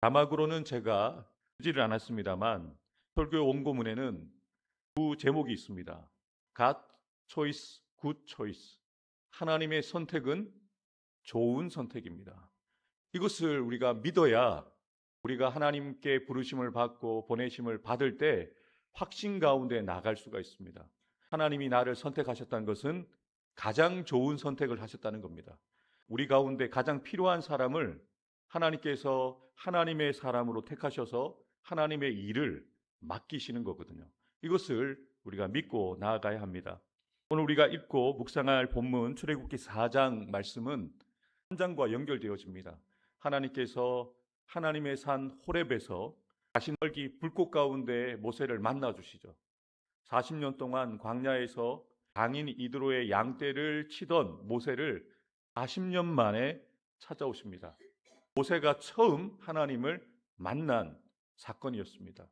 자막으로는 제가 쓰지를 않았습니다만 설교 원고문에는 두 제목이 있습니다. God choice, good choice. 하나님의 선택은 좋은 선택입니다. 이것을 우리가 믿어야 우리가 하나님께 부르심을 받고 보내심을 받을 때 확신 가운데 나갈 수가 있습니다. 하나님이 나를 선택하셨다는 것은 가장 좋은 선택을 하셨다는 겁니다. 우리 가운데 가장 필요한 사람을 하나님께서 하나님의 사람으로 택하셔서 하나님의 일을 맡기시는 거거든요. 이것을 우리가 믿고 나아가야 합니다. 오늘 우리가 읽고 묵상할 본문 출애굽기 4장 말씀은 3장과 연결되어집니다. 하나님께서 하나님의 산 호렙에서 가시떨기 불꽃 가운데 모세를 만나 주시죠. 40년 동안 광야에서 장인 이드로의 양떼를 치던 모세를 40년 만에 찾아오십니다. 모세가 처음 하나님을 만난 사건이었습니다.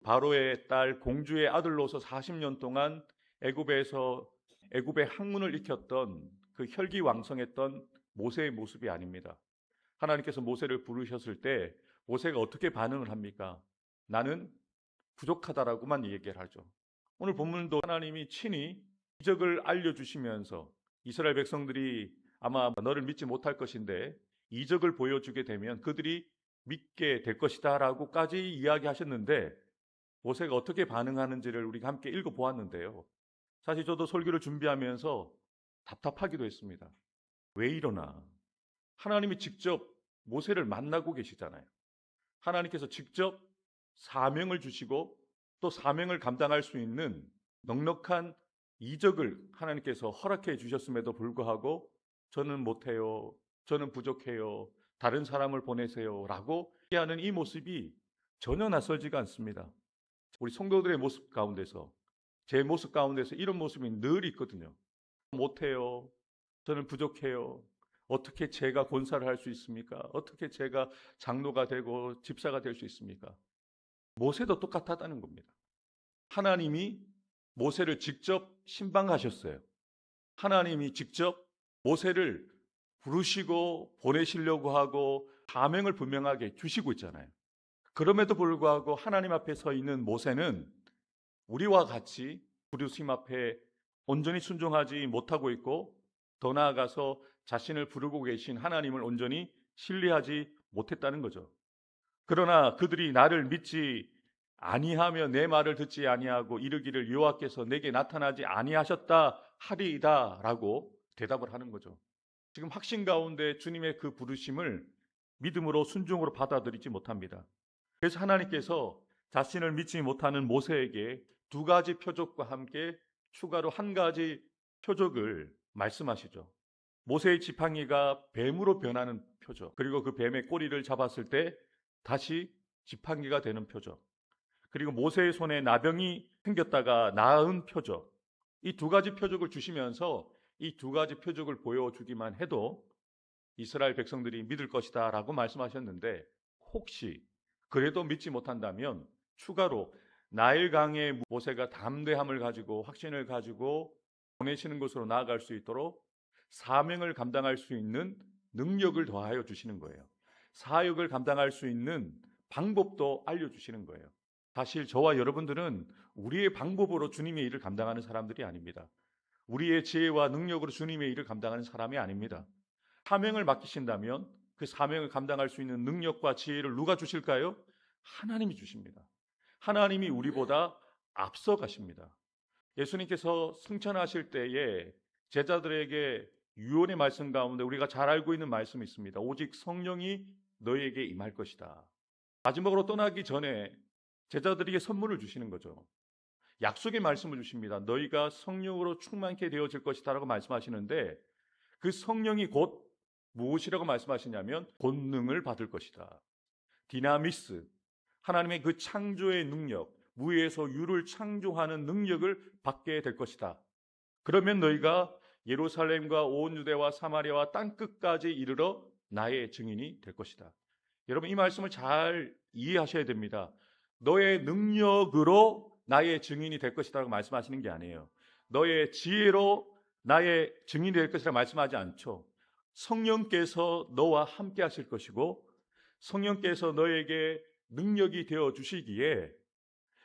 바로의 딸 공주의 아들로서 40년 동안 애굽의 학문을 익혔던 그 혈기왕성했던 모세의 모습이 아닙니다. 하나님께서 모세를 부르셨을 때 모세가 어떻게 반응을 합니까? 나는 부족하다라고만 얘기를 하죠. 오늘 본문도 하나님이 친히 이적을 알려주시면서 이스라엘 백성들이 아마 너를 믿지 못할 것인데 이적을 보여주게 되면 그들이 믿게 될 것이다 라고까지 이야기하셨는데 모세가 어떻게 반응하는지를 우리가 함께 읽어보았는데요. 사실 저도 설교를 준비하면서 답답하기도 했습니다. 왜 이러나? 하나님이 직접 모세를 만나고 계시잖아요. 하나님께서 직접 사명을 주시고 또 사명을 감당할 수 있는 넉넉한 이적을 하나님께서 허락해 주셨음에도 불구하고 저는 못해요, 저는 부족해요, 다른 사람을 보내세요 라고 얘기하는 이 모습이 전혀 낯설지가 않습니다. 우리 성도들의 모습 가운데서, 제 모습 가운데서 이런 모습이 늘 있거든요. 못해요, 저는 부족해요, 어떻게 제가 권사를 할 수 있습니까? 어떻게 제가 장로가 되고 집사가 될 수 있습니까? 모세도 똑같았다는 겁니다. 하나님이 모세를 직접 신방하셨어요. 하나님이 직접 모세를 부르시고 보내시려고 하고 사명을 분명하게 주시고 있잖아요. 그럼에도 불구하고 하나님 앞에 서 있는 모세는 우리와 같이 부르심 앞에 온전히 순종하지 못하고 있고 더 나아가서 자신을 부르고 계신 하나님을 온전히 신뢰하지 못했다는 거죠. 그러나 그들이 나를 믿지 아니하며 내 말을 듣지 아니하고 이르기를 여호와께서 내게 나타나지 아니하셨다 하리이다 라고 대답을 하는 거죠. 지금 확신 가운데 주님의 그 부르심을 믿음으로 순종으로 받아들이지 못합니다. 그래서 하나님께서 자신을 믿지 못하는 모세에게 두 가지 표적과 함께 추가로 한 가지 표적을 말씀하시죠. 모세의 지팡이가 뱀으로 변하는 표적, 그리고 그 뱀의 꼬리를 잡았을 때 다시 지팡이가 되는 표적, 그리고 모세의 손에 나병이 생겼다가 나은 표적, 이 두 가지 표적을 주시면서 이 두 가지 표적을 보여주기만 해도 이스라엘 백성들이 믿을 것이다 라고 말씀하셨는데, 혹시 그래도 믿지 못한다면 추가로 나일강의 모세가 담대함을 가지고 확신을 가지고 보내시는 곳으로 나아갈 수 있도록 사명을 감당할 수 있는 능력을 더하여 주시는 거예요. 사역을 감당할 수 있는 방법도 알려주시는 거예요. 사실 저와 여러분들은 우리의 방법으로 주님의 일을 감당하는 사람들이 아닙니다. 우리의 지혜와 능력으로 주님의 일을 감당하는 사람이 아닙니다. 사명을 맡기신다면 그 사명을 감당할 수 있는 능력과 지혜를 누가 주실까요? 하나님이 주십니다. 하나님이 우리보다 앞서 가십니다. 예수님께서 승천하실 때에 제자들에게 유언의 말씀 가운데 우리가 잘 알고 있는 말씀이 있습니다. 오직 성령이 너희에게 임할 것이다. 마지막으로 떠나기 전에 제자들에게 선물을 주시는 거죠. 약속의 말씀을 주십니다. 너희가 성령으로 충만케 되어질 것이다 라고 말씀하시는데, 그 성령이 곧 무엇이라고 말씀하시냐면 권능을 받을 것이다. 디나미스, 하나님의 그 창조의 능력, 무에서 유를 창조하는 능력을 받게 될 것이다. 그러면 너희가 예루살렘과 온 유대와 사마리아와 땅끝까지 이르러 나의 증인이 될 것이다. 여러분, 이 말씀을 잘 이해하셔야 됩니다. 너의 능력으로 나의 증인이 될 것이라고 말씀하시는 게 아니에요. 너의 지혜로 나의 증인이 될 것이라고 말씀하지 않죠. 성령께서 너와 함께 하실 것이고 성령께서 너에게 능력이 되어 주시기에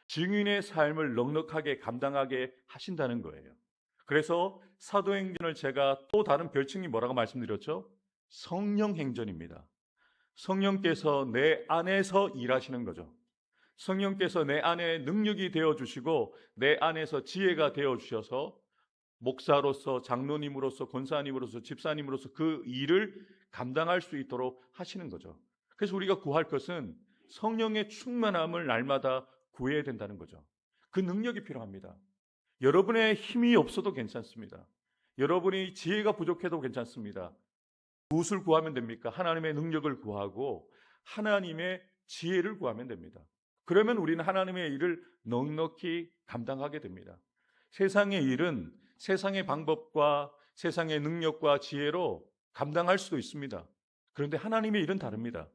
증인의 삶을 넉넉하게 감당하게 하신다는 거예요. 그래서 사도행전을 제가 또 다른 별칭이 뭐라고 말씀드렸죠? 성령행전입니다. 성령께서 내 안에서 일하시는 거죠. 성령께서 내 안에 능력이 되어주시고 내 안에서 지혜가 되어주셔서 목사로서, 장로님으로서, 권사님으로서, 집사님으로서 그 일을 감당할 수 있도록 하시는 거죠. 그래서 우리가 구할 것은 성령의 충만함을 날마다 구해야 된다는 거죠. 그 능력이 필요합니다. 여러분의 힘이 없어도 괜찮습니다. 여러분이 지혜가 부족해도 괜찮습니다. 무엇을 구하면 됩니까? 하나님의 능력을 구하고 하나님의 지혜를 구하면 됩니다. 그러면 우리는 하나님의 일을 넉넉히 감당하게 됩니다. 세상의 일은 세상의 방법과 세상의 능력과 지혜로 감당할 수도 있습니다. 그런데 하나님의 일은 다릅니다.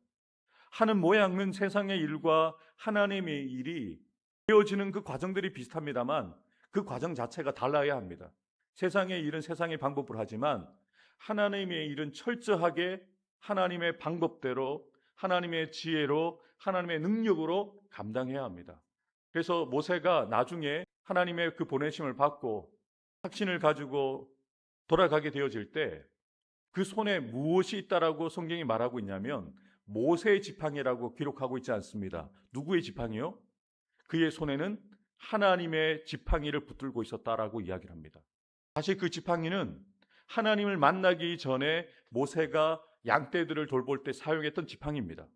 하는 모양은 세상의 일과 하나님의 일이 되어지는 그 과정들이 비슷합니다만 그 과정 자체가 달라야 합니다. 세상의 일은 세상의 방법으로 하지만 하나님의 일은 철저하게 하나님의 방법대로, 하나님의 지혜로, 하나님의 능력으로 감당해야 합니다. 그래서 모세가 나중에 하나님의 그 보내심을 받고 확신을 가지고 돌아가게 되어질 때 그 손에 무엇이 있다라고 성경이 말하고 있냐면 모세의 지팡이라고 기록하고 있지 않습니다. 누구의 지팡이요? 그의 손에는 하나님의 지팡이를 붙들고 있었다라고 이야기를 합니다. 사실 그 지팡이는 하나님을 만나기 전에 모세가 양떼들을 돌볼 때 사용했던 지팡이입니다.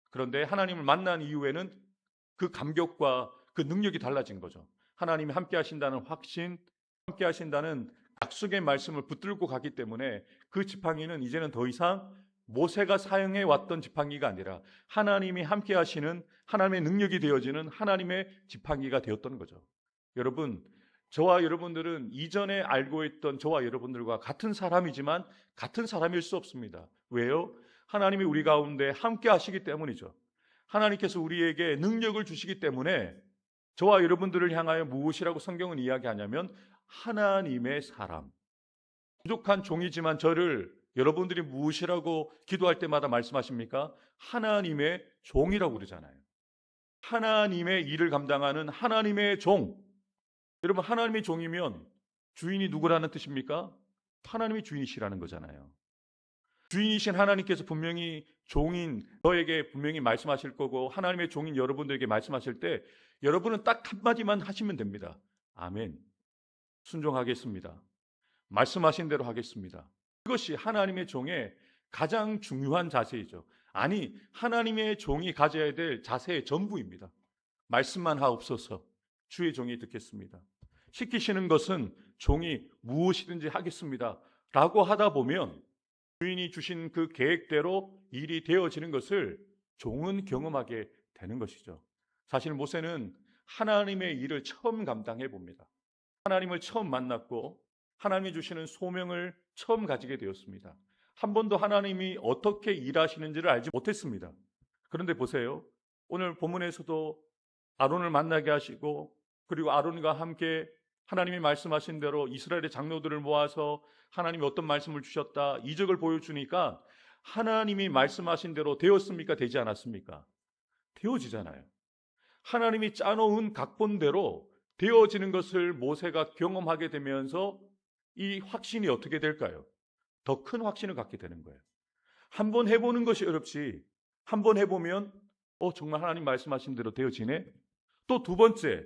그런데 하나님을 만난 이후에는 그 감격과 그 능력이 달라진 거죠. 하나님이 함께 하신다는 확신, 함께 하신다는 약속의 말씀을 붙들고 가기 때문에 그 지팡이는 이제는 더 이상 모세가 사용해 왔던 지팡이가 아니라 하나님이 함께 하시는 하나님의 능력이 되어지는 하나님의 지팡이가 되었던 거죠. 여러분, 저와 여러분들은 이전에 알고 있던 저와 여러분들과 같은 사람이지만 같은 사람일 수 없습니다. 왜요? 하나님이 우리 가운데 함께 하시기 때문이죠. 하나님께서 우리에게 능력을 주시기 때문에 저와 여러분들을 향하여 무엇이라고 성경은 이야기하냐면 하나님의 사람. 부족한 종이지만 저를 여러분들이 무엇이라고 기도할 때마다 말씀하십니까? 하나님의 종이라고 그러잖아요. 하나님의 일을 감당하는 하나님의 종. 여러분, 하나님의 종이면 주인이 누구라는 뜻입니까? 하나님이 주인이시라는 거잖아요. 주인이신 하나님께서 분명히 종인 저에게 분명히 말씀하실 거고 하나님의 종인 여러분들에게 말씀하실 때 여러분은 딱 한마디만 하시면 됩니다. 아멘. 순종하겠습니다. 말씀하신 대로 하겠습니다. 그것이 하나님의 종의 가장 중요한 자세이죠. 아니, 하나님의 종이 가져야 될 자세의 전부입니다. 말씀만 하옵소서. 주의 종이 듣겠습니다. 시키시는 것은 종이 무엇이든지 하겠습니다. 라고 하다 보면 주인이 주신 그 계획대로 일이 되어지는 것을 종은 경험하게 되는 것이죠. 사실 모세는 하나님의 일을 처음 감당해 봅니다. 하나님을 처음 만났고 하나님이 주시는 소명을 처음 가지게 되었습니다. 한 번도 하나님이 어떻게 일하시는지를 알지 못했습니다. 그런데 보세요. 오늘 본문에서도 아론을 만나게 하시고 그리고 아론과 함께 하나님이 말씀하신 대로 이스라엘의 장로들을 모아서 하나님이 어떤 말씀을 주셨다 이적을 보여주니까 하나님이 말씀하신 대로 되었습니까? 되지 않았습니까? 되어지잖아요. 하나님이 짜놓은 각본대로 되어지는 것을 모세가 경험하게 되면서 이 확신이 어떻게 될까요? 더 큰 확신을 갖게 되는 거예요. 한번 해보는 것이 어렵지 한번 해보면 정말 하나님 말씀하신 대로 되어지네. 또 두 번째,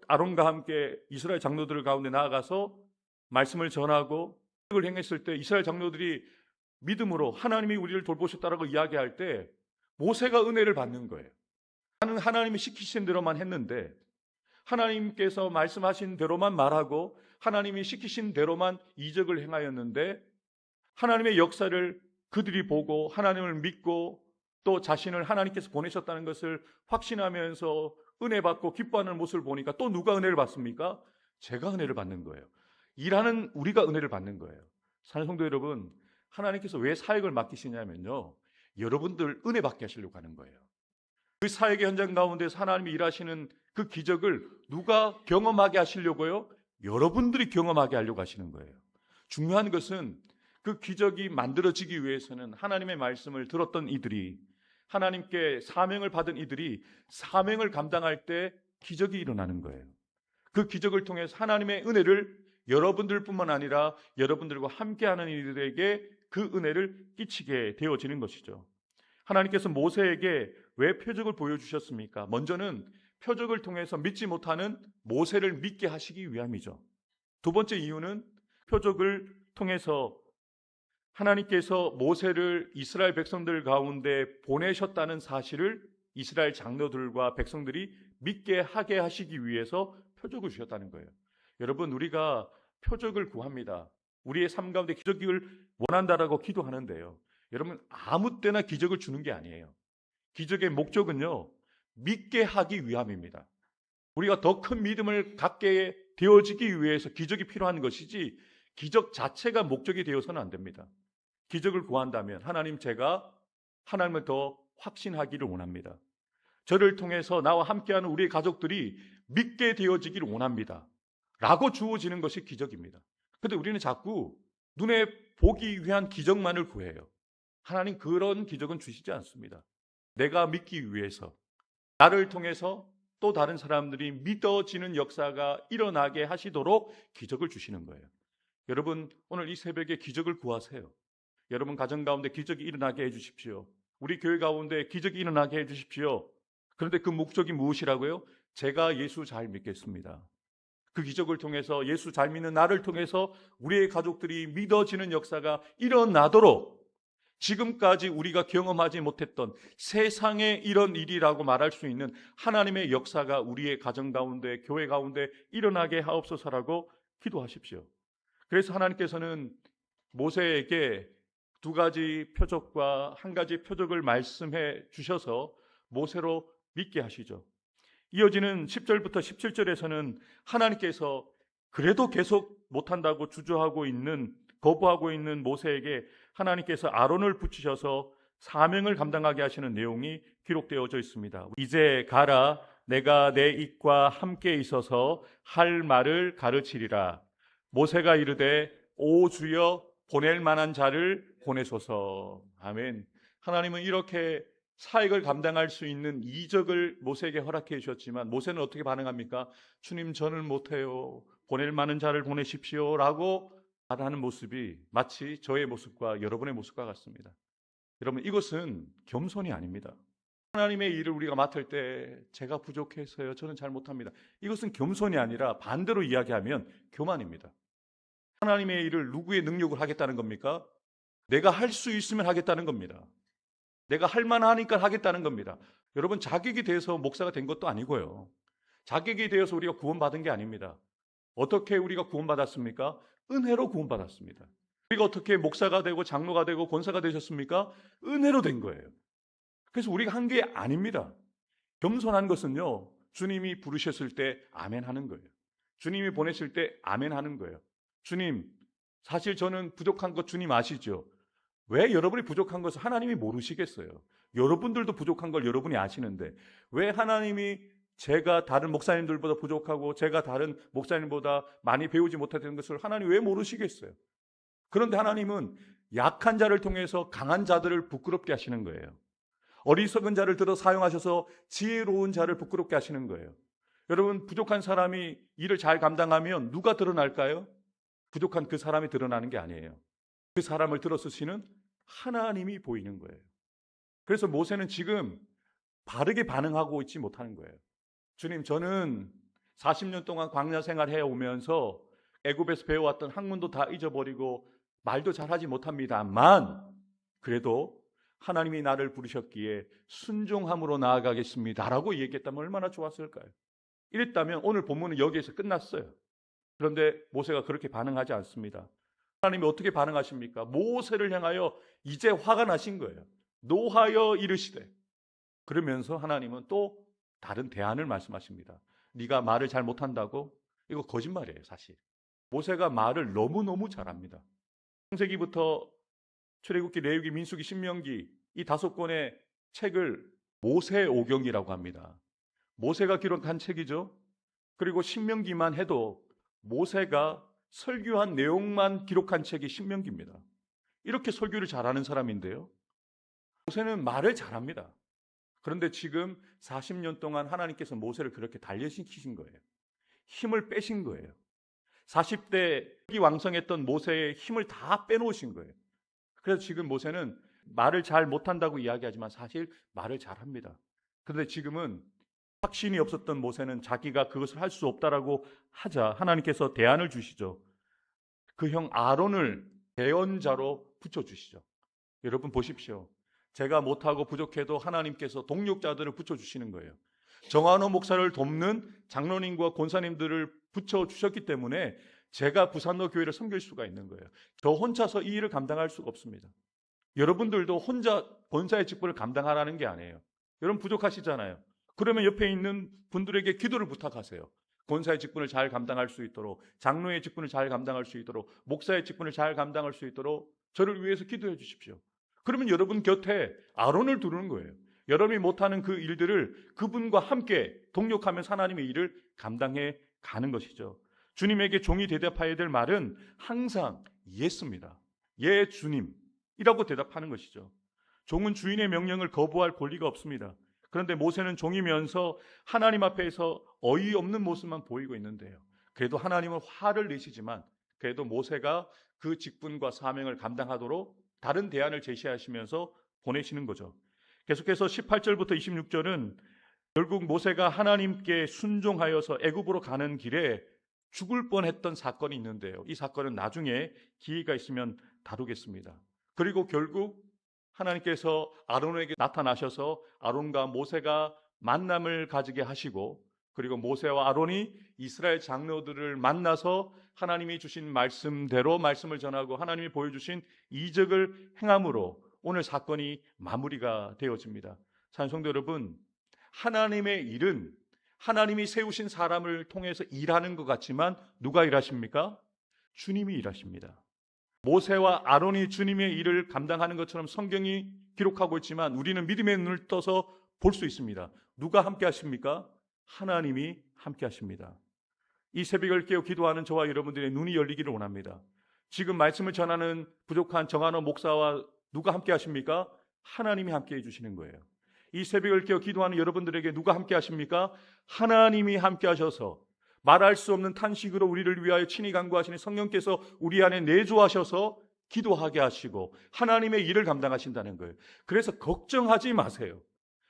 아론과 함께 이스라엘 장로들 가운데 나아가서 말씀을 전하고 을 행했을 때 이스라엘 장로들이 믿음으로 하나님이 우리를 돌보셨다라고 이야기할 때 모세가 은혜를 받는 거예요. 나는 하나님이 시키신 대로만 했는데 하나님께서 말씀하신 대로만 말하고 하나님이 시키신 대로만 이적을 행하였는데 하나님의 역사를 그들이 보고 하나님을 믿고 또 자신을 하나님께서 보내셨다는 것을 확신하면서 은혜 받고 기뻐하는 모습을 보니까 또 누가 은혜를 받습니까? 제가 은혜를 받는 거예요. 일하는 우리가 은혜를 받는 거예요. 사랑하는 성도 여러분, 하나님께서 왜 사역을 맡기시냐면요, 여러분들 은혜 받게 하시려고 하는 거예요. 그 사역의 현장 가운데서 하나님이 일하시는 그 기적을 누가 경험하게 하시려고요? 여러분들이 경험하게 하려고 하시는 거예요. 중요한 것은 그 기적이 만들어지기 위해서는 하나님의 말씀을 들었던 이들이 하나님께 사명을 받은 이들이 사명을 감당할 때 기적이 일어나는 거예요. 그 기적을 통해서 하나님의 은혜를 여러분들뿐만 아니라 여러분들과 함께하는 이들에게 그 은혜를 끼치게 되어지는 것이죠. 하나님께서 모세에게 왜 표적을 보여주셨습니까? 먼저는 표적을 통해서 믿지 못하는 모세를 믿게 하시기 위함이죠. 두 번째 이유는 표적을 통해서 하나님께서 모세를 이스라엘 백성들 가운데 보내셨다는 사실을 이스라엘 장로들과 백성들이 믿게 하게 하시기 위해서 표적을 주셨다는 거예요. 여러분, 우리가 표적을 구합니다. 우리의 삶 가운데 기적을 원한다라고 기도하는데요. 여러분, 아무 때나 기적을 주는 게 아니에요. 기적의 목적은요, 믿게 하기 위함입니다. 우리가 더 큰 믿음을 갖게 되어지기 위해서 기적이 필요한 것이지 기적 자체가 목적이 되어서는 안 됩니다. 기적을 구한다면 하나님, 제가 하나님을 더 확신하기를 원합니다. 저를 통해서 나와 함께하는 우리의 가족들이 믿게 되어지기를 원합니다. 라고 주어지는 것이 기적입니다. 그런데 우리는 자꾸 눈에 보기 위한 기적만을 구해요. 하나님, 그런 기적은 주시지 않습니다. 내가 믿기 위해서 나를 통해서 또 다른 사람들이 믿어지는 역사가 일어나게 하시도록 기적을 주시는 거예요. 여러분, 오늘 이 새벽에 기적을 구하세요. 여러분 가정 가운데 기적이 일어나게 해주십시오. 우리 교회 가운데 기적이 일어나게 해주십시오. 그런데 그 목적이 무엇이라고요? 제가 예수 잘 믿겠습니다. 그 기적을 통해서 예수 잘 믿는 나를 통해서 우리의 가족들이 믿어지는 역사가 일어나도록 지금까지 우리가 경험하지 못했던 세상에 이런 일이라고 말할 수 있는 하나님의 역사가 우리의 가정 가운데, 교회 가운데 일어나게 하옵소서라고 기도하십시오. 그래서 하나님께서는 모세에게 두 가지 표적과 한 가지 표적을 말씀해 주셔서 모세로 믿게 하시죠. 이어지는 10절부터 17절에서는 하나님께서 그래도 계속 못한다고 주저하고 있는, 거부하고 있는 모세에게 하나님께서 아론을 붙이셔서 사명을 감당하게 하시는 내용이 기록되어져 있습니다. 이제 가라, 내가 내 입과 함께 있어서 할 말을 가르치리라. 모세가 이르되 오 주여, 보낼 만한 자를 보내소서. 아멘. 하나님은 이렇게 사역을 감당할 수 있는 이적을 모세에게 허락해 주셨지만 모세는 어떻게 반응합니까? 주님, 저는 못해요. 보낼 만한 자를 보내십시오 라고 말하는 모습이 마치 저의 모습과 여러분의 모습과 같습니다. 여러분, 이것은 겸손이 아닙니다. 하나님의 일을 우리가 맡을 때 제가 부족해서요, 저는 잘 못합니다. 이것은 겸손이 아니라 반대로 이야기하면 교만입니다. 하나님의 일을 누구의 능력을 하겠다는 겁니까? 내가 할 수 있으면 하겠다는 겁니다. 내가 할 만하니까 하겠다는 겁니다. 여러분, 자격이 돼서 목사가 된 것도 아니고요. 자격이 되어서 우리가 구원받은 게 아닙니다. 어떻게 우리가 구원받았습니까? 은혜로 구원받았습니다. 우리가 어떻게 목사가 되고 장로가 되고 권사가 되셨습니까? 은혜로 된 거예요. 그래서 우리가 한 게 아닙니다. 겸손한 것은요, 주님이 부르셨을 때 아멘 하는 거예요. 주님이 보내실 때 아멘 하는 거예요. 주님, 사실 저는 부족한 것 주님 아시죠? 왜 여러분이 부족한 것을 하나님이 모르시겠어요? 여러분들도 부족한 걸 여러분이 아시는데 왜 하나님이 제가 다른 목사님들보다 부족하고 제가 다른 목사님보다 많이 배우지 못했던 것을 하나님 왜 모르시겠어요? 그런데 하나님은 약한 자를 통해서 강한 자들을 부끄럽게 하시는 거예요. 어리석은 자를 들어 사용하셔서 지혜로운 자를 부끄럽게 하시는 거예요. 여러분, 부족한 사람이 일을 잘 감당하면 누가 드러날까요? 부족한 그 사람이 드러나는 게 아니에요. 그 사람을 들어 쓰시는 하나님이 보이는 거예요. 그래서 모세는 지금 바르게 반응하고 있지 못하는 거예요. 주님, 저는 40년 동안 광야 생활해 오면서 애굽에서 배워왔던 학문도 다 잊어버리고 말도 잘하지 못합니다만 그래도 하나님이 나를 부르셨기에 순종함으로 나아가겠습니다라고 얘기했다면 얼마나 좋았을까요? 이랬다면 오늘 본문은 여기에서 끝났어요. 그런데 모세가 그렇게 반응하지 않습니다. 하나님이 어떻게 반응하십니까? 모세를 향하여 이제 화가 나신 거예요. 노하여 이르시되. 그러면서 하나님은 또 다른 대안을 말씀하십니다. 네가 말을 잘 못한다고? 이거 거짓말이에요, 사실. 모세가 말을 너무너무 잘합니다. 창세기부터 출애굽기, 레위기, 민수기, 신명기 이 5권의 책을 모세오경이라고 합니다. 모세가 기록한 책이죠. 그리고 신명기만 해도 모세가 설교한 내용만 기록한 책이 신명기입니다. 이렇게 설교를 잘하는 사람인데요, 모세는 말을 잘합니다. 그런데 지금 40년 동안 하나님께서 모세를 그렇게 단련시키신 거예요. 힘을 빼신 거예요. 40대 왕성했던 모세의 힘을 다 빼놓으신 거예요. 그래서 지금 모세는 말을 잘 못한다고 이야기하지만 사실 말을 잘합니다. 그런데 지금은 확신이 없었던 모세는 자기가 그것을 할 수 없다라고 하자 하나님께서 대안을 주시죠. 그 형 아론을 대언자로 붙여주시죠. 여러분 보십시오. 제가 못하고 부족해도 하나님께서 동력자들을 붙여주시는 거예요. 정한호 목사를 돕는 장로님과 권사님들을 붙여주셨기 때문에 제가 부산로 교회를 섬길 수가 있는 거예요. 저 혼자서 이 일을 감당할 수가 없습니다. 여러분들도 혼자 권사의 직분을 감당하라는 게 아니에요. 여러분 부족하시잖아요. 그러면 옆에 있는 분들에게 기도를 부탁하세요. 권사의 직분을 잘 감당할 수 있도록, 장로의 직분을 잘 감당할 수 있도록, 목사의 직분을 잘 감당할 수 있도록 저를 위해서 기도해 주십시오. 그러면 여러분 곁에 아론을 두르는 거예요. 여러분이 못하는 그 일들을 그분과 함께 동력하면서 하나님의 일을 감당해 가는 것이죠. 주님에게 종이 대답해야 될 말은 항상 예스입니다. 예 주님이라고 대답하는 것이죠. 종은 주인의 명령을 거부할 권리가 없습니다. 그런데 모세는 종이면서 하나님 앞에서 어이없는 모습만 보이고 있는데요. 그래도 하나님은 화를 내시지만 그래도 모세가 그 직분과 사명을 감당하도록 다른 대안을 제시하시면서 보내시는 거죠. 계속해서 18절부터 26절은 결국 모세가 하나님께 순종하여서 애굽으로 가는 길에 죽을 뻔했던 사건이 있는데요. 이 사건은 나중에 기회가 있으면 다루겠습니다. 그리고 결국 하나님께서 아론에게 나타나셔서 아론과 모세가 만남을 가지게 하시고, 그리고 모세와 아론이 이스라엘 장로들을 만나서 하나님이 주신 말씀대로 말씀을 전하고 하나님이 보여주신 이적을 행함으로 오늘 사건이 마무리가 되어집니다. 사랑하는 성도 여러분, 하나님의 일은 하나님이 세우신 사람을 통해서 일하는 것 같지만 누가 일하십니까? 주님이 일하십니다. 모세와 아론이 주님의 일을 감당하는 것처럼 성경이 기록하고 있지만 우리는 믿음의 눈을 떠서 볼 수 있습니다. 누가 함께 하십니까? 하나님이 함께 하십니다. 이 새벽을 깨어 기도하는 저와 여러분들의 눈이 열리기를 원합니다. 지금 말씀을 전하는 부족한 정한호 목사와 누가 함께 하십니까? 하나님이 함께 해주시는 거예요. 이 새벽을 깨어 기도하는 여러분들에게 누가 함께 하십니까? 하나님이 함께 하셔서 말할 수 없는 탄식으로 우리를 위하여 친히 간구하시는 성령께서 우리 안에 내주하셔서 기도하게 하시고 하나님의 일을 감당하신다는 거예요. 그래서 걱정하지 마세요.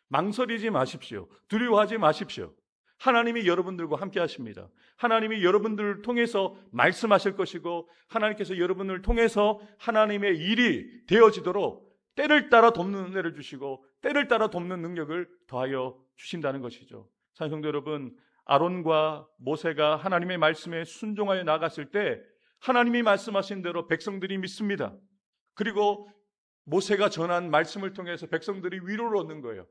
망설이지 마십시오. 두려워하지 마십시오. 하나님이 여러분들과 함께 하십니다. 하나님이 여러분들을 통해서 말씀하실 것이고 하나님께서 여러분을 통해서 하나님의 일이 되어지도록 때를 따라 돕는 은혜를 주시고 때를 따라 돕는 능력을 더하여 주신다는 것이죠. 사랑하는 성도 여러분, 아론과 모세가 하나님의 말씀에 순종하여 나갔을 때 하나님이 말씀하신 대로 백성들이 믿습니다. 그리고 모세가 전한 말씀을 통해서 백성들이 위로를 얻는 거예요.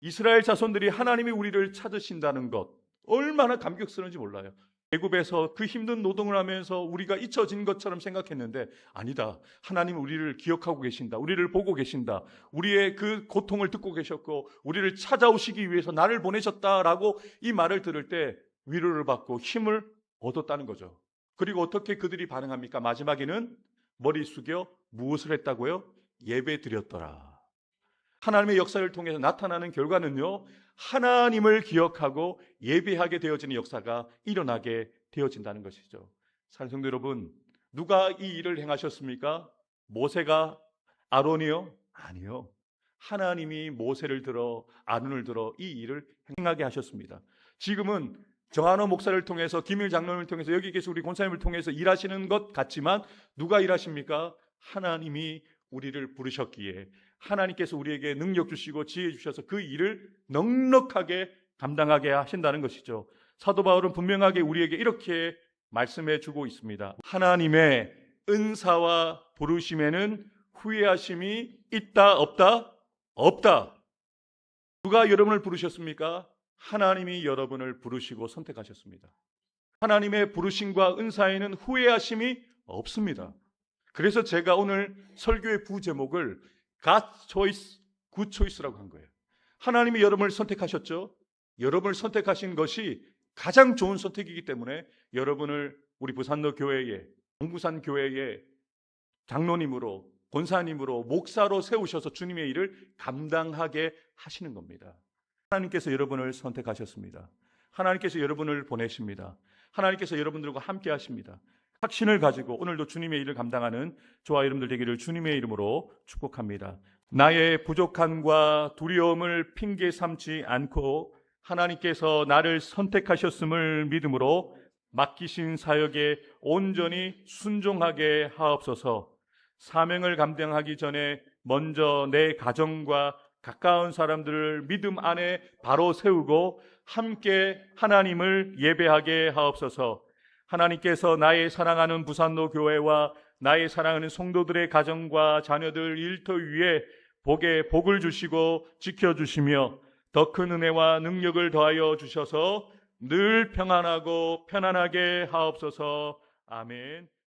이스라엘 자손들이 하나님이 우리를 찾으신다는 것 얼마나 감격스러운지 몰라요. 애굽에서 그 힘든 노동을 하면서 우리가 잊혀진 것처럼 생각했는데 아니다. 하나님 우리를 기억하고 계신다. 우리를 보고 계신다. 우리의 그 고통을 듣고 계셨고 우리를 찾아오시기 위해서 나를 보내셨다라고 이 말을 들을 때 위로를 받고 힘을 얻었다는 거죠. 그리고 어떻게 그들이 반응합니까? 마지막에는 머리 숙여 무엇을 했다고요? 예배 드렸더라. 하나님의 역사를 통해서 나타나는 결과는요, 하나님을 기억하고 예배하게 되어지는 역사가 일어나게 되어진다는 것이죠. 사랑하는 성도 여러분, 누가 이 일을 행하셨습니까? 모세가? 아론이요? 아니요. 하나님이 모세를 들어 아론을 들어 이 일을 행하게 하셨습니다. 지금은 정한호 목사를 통해서 김일 장로님을 통해서 여기 계신 우리 권사님을 통해서 일하시는 것 같지만 누가 일하십니까? 하나님이 우리를 부르셨기에 하나님께서 우리에게 능력 주시고 지혜 주셔서 그 일을 넉넉하게 감당하게 하신다는 것이죠. 사도 바울은 분명하게 우리에게 이렇게 말씀해 주고 있습니다. 하나님의 은사와 부르심에는 후회하심이 있다 없다? 없다. 누가 여러분을 부르셨습니까? 하나님이 여러분을 부르시고 선택하셨습니다. 하나님의 부르심과 은사에는 후회하심이 없습니다. 그래서 제가 오늘 설교의 부제목을 God choice, good choice라고 한 거예요. 하나님이 여러분을 선택하셨죠. 여러분을 선택하신 것이 가장 좋은 선택이기 때문에 여러분을 우리 부산로 교회에, 동부산 교회의 장로님으로, 권사님으로 목사로 세우셔서 주님의 일을 감당하게 하시는 겁니다. 하나님께서 여러분을 선택하셨습니다. 하나님께서 여러분을 보내십니다. 하나님께서 여러분들과 함께 하십니다. 확신을 가지고 오늘도 주님의 일을 감당하는 저와 여러분들 되기를 주님의 이름으로 축복합니다. 나의 부족함과 두려움을 핑계 삼지 않고 하나님께서 나를 선택하셨음을 믿음으로 맡기신 사역에 온전히 순종하게 하옵소서. 사명을 감당하기 전에 먼저 내 가정과 가까운 사람들을 믿음 안에 바로 세우고 함께 하나님을 예배하게 하옵소서. 하나님께서 나의 사랑하는 부산로 교회와 나의 사랑하는 성도들의 가정과 자녀들 일터 위에 복에 복을 주시고 지켜주시며 더 큰 은혜와 능력을 더하여 주셔서 늘 평안하고 편안하게 하옵소서. 아멘.